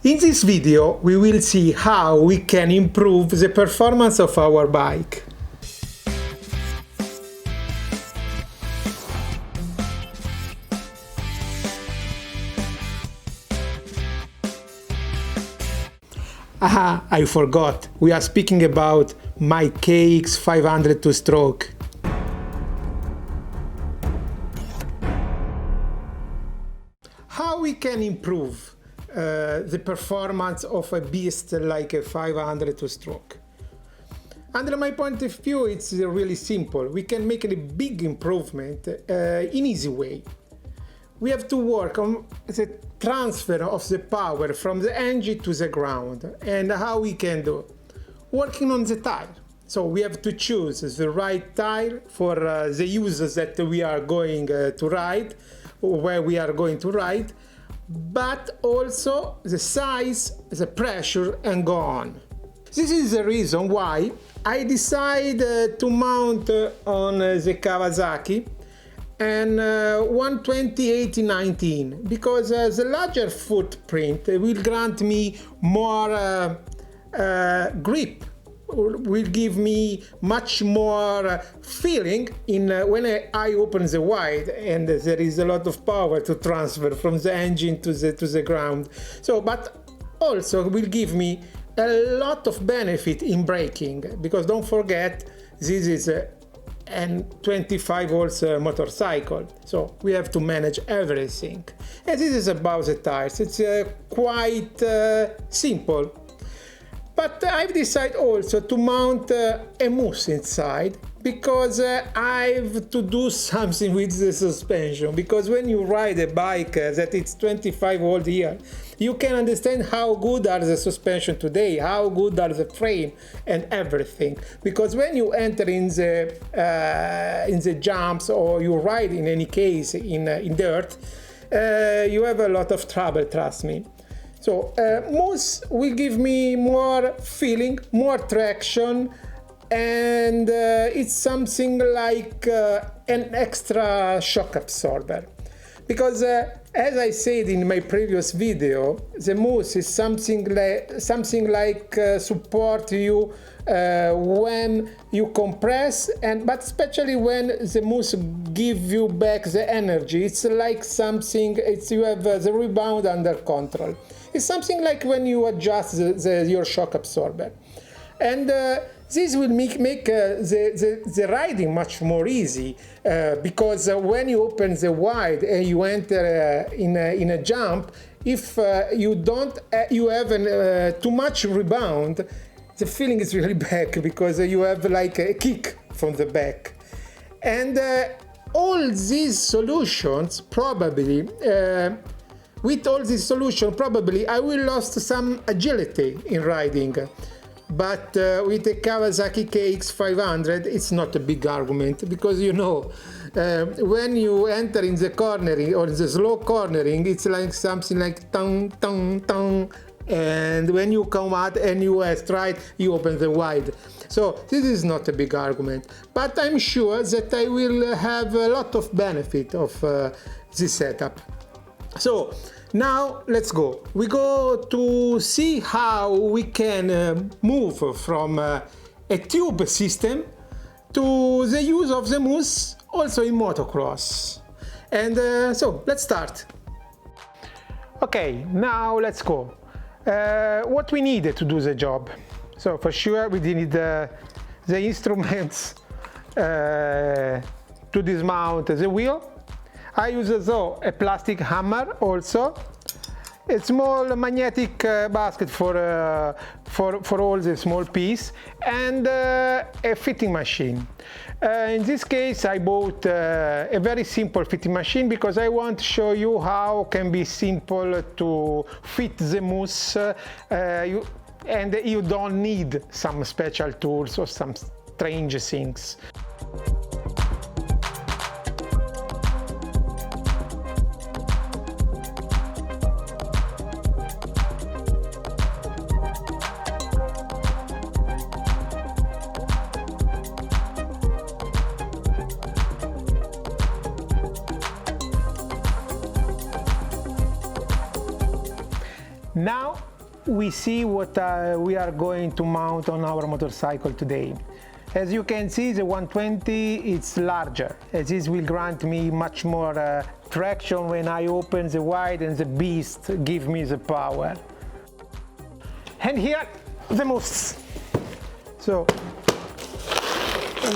In this video, we will see how we can improve the performance of our bike. Aha, I forgot. We are speaking about my KX500 two-stroke. How we can improve the performance of a beast like a 500 two-stroke? Under my point of view, it's really simple. We can make a big improvement in easy way. We have to work on the transfer of the power from the engine to the ground. And how we can do? Working on the tire. So we have to choose the right tire for the uses that we are going to ride, or where we are going to ride, but also the size, the pressure, and go on. This is the reason why I decided to mount on the Kawasaki and 120/80/19, because the larger footprint will grant me more grip, will give me much more feeling in when I open the wide, and there is a lot of power to transfer from the engine to the ground. So, but also will give me a lot of benefit in braking, because don't forget, this is a 25 volts motorcycle, so we have to manage everything. And this is about the tires. It's quite simple. But I've decided also to mount a mousse inside, because I have to do something with the suspension. Because when you ride a bike that it's 25 volt here, you can understand how good are the suspension today, how good are the frame and everything. Because when you enter in the jumps, or you ride in any case in dirt, you have a lot of trouble, trust me. So mousse will give me more feeling, more traction, and it's something like an extra shock absorber. Because as I said in my previous video, the mousse is something like support you when you compress, but especially when the mousse give you back the energy. It's like something, you have the rebound under control. It's something like when you adjust your shock absorber. And this will make the riding much more easy, because when you open the wide and you enter in a jump, if you have too much rebound, the feeling is really bad, because you have like a kick from the back. And all these solutions probably, with all these solutions, probably I will lose some agility in riding. But with the Kawasaki KX500, it's not a big argument, because you know, when you enter in the cornering or the slow cornering, it's like something like tong, tong, tong. And when you come out and you stride, you open the wide. So this is not a big argument. But I'm sure that I will have a lot of benefit of this setup. So now let's go. We go to see how we can move from a tube system to the use of the mousse also in motocross. And so let's start. Okay, now let's go. What we need to do the job. So for sure we need the instruments to dismount the wheel. I use though a plastic hammer, also a small magnetic basket for all the small piece, and a fitting machine. In this case I bought a very simple fitting machine, because I want to show you how it can be simple to fit the mousse, and you don't need some special tools or some strange things. Now we see what we are going to mount on our motorcycle today. As you can see, the 120 is larger, as this will grant me much more traction when I open the wide, and the beast give me the power. And here the moose. So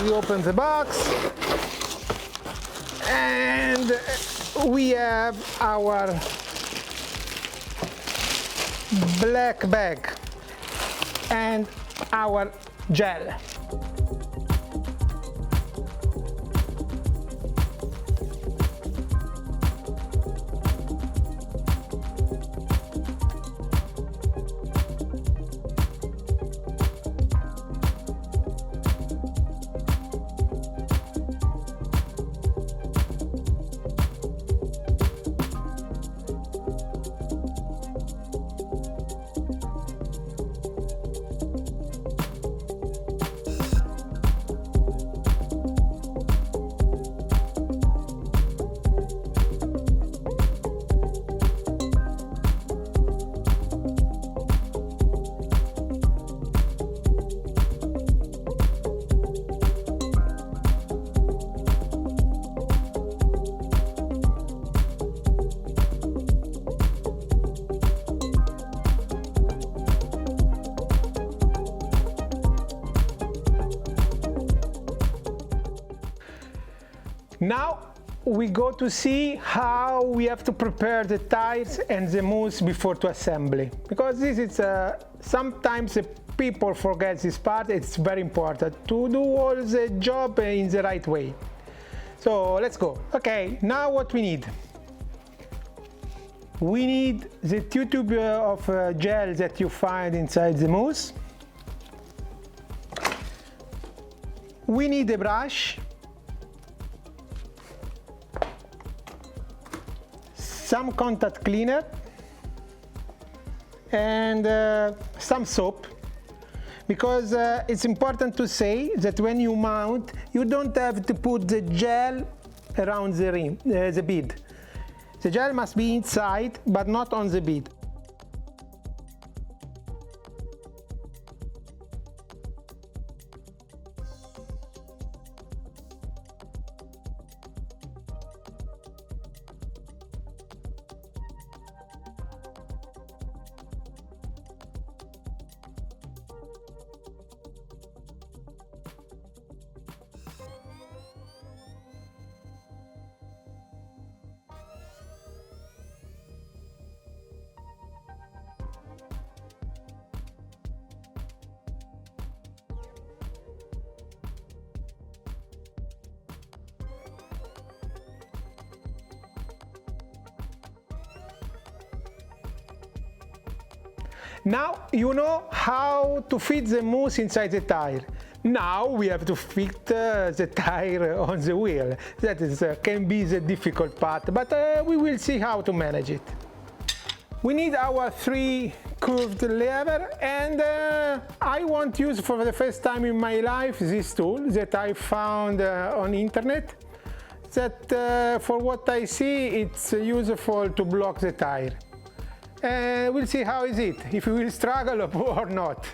we open the box and we have our black bag and our gel. Now we go to see how we have to prepare the tires and the mousse before to assembly, because this is sometimes people forget this part. It's very important to do all the job in the right way. So let's go. Okay, now what we need? We need the tube of gel that you find inside the mousse. We need a brush, some contact cleaner, and some soap, because it's important to say that when you mount, you don't have to put the gel around the rim, the bead. The gel must be inside, but not on the bead. Now you know how to fit the mousse inside the tire. Now we have to fit the tire on the wheel. That is, can be the difficult part, but we will see how to manage it. We need our 3 curved lever, and I want to use for the first time in my life this tool that I found on internet. That for what I see, it's useful to block the tire. We'll see how is it, if we will struggle or not.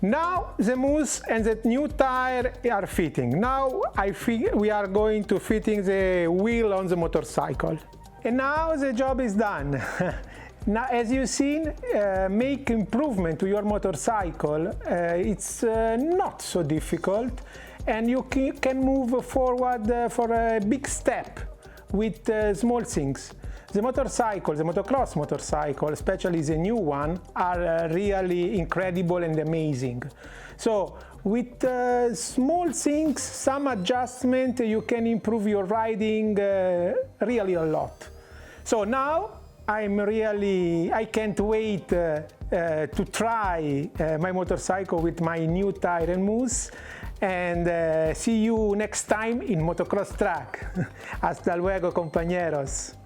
Now the mousse and the new tire are fitting. Now we are going to fitting the wheel on the motorcycle. And now the job is done. Now, as you've seen, make improvement to your motorcycle. It's not so difficult, and you can move forward for a big step with small things. The motorcycle, the motocross motorcycle, especially the new one, are really incredible and amazing. So with small things, some adjustment, you can improve your riding really a lot. So now I can't wait to try my motorcycle with my new tire and mousse, and see you next time in motocross track. Hasta luego, compañeros.